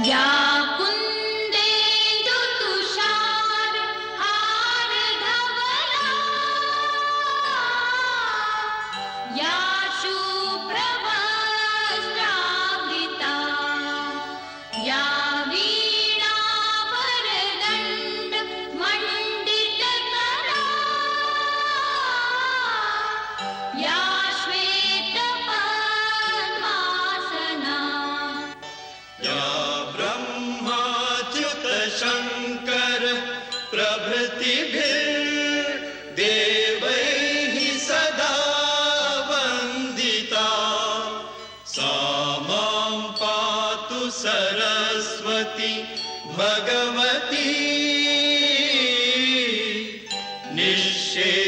या कुन्देन्दु तुषार हार धवला या शुभ्रवस्त्रावृता या वीणा वरदण्ड मण्डितकरा या श्वेतपद्मासना या ब्रह्माच्युत शङ्कर प्रभृतिभिर्देवैः सदा वन्दिता सा मां पातु सरस्वती भगवती निःशेषशून्यवादी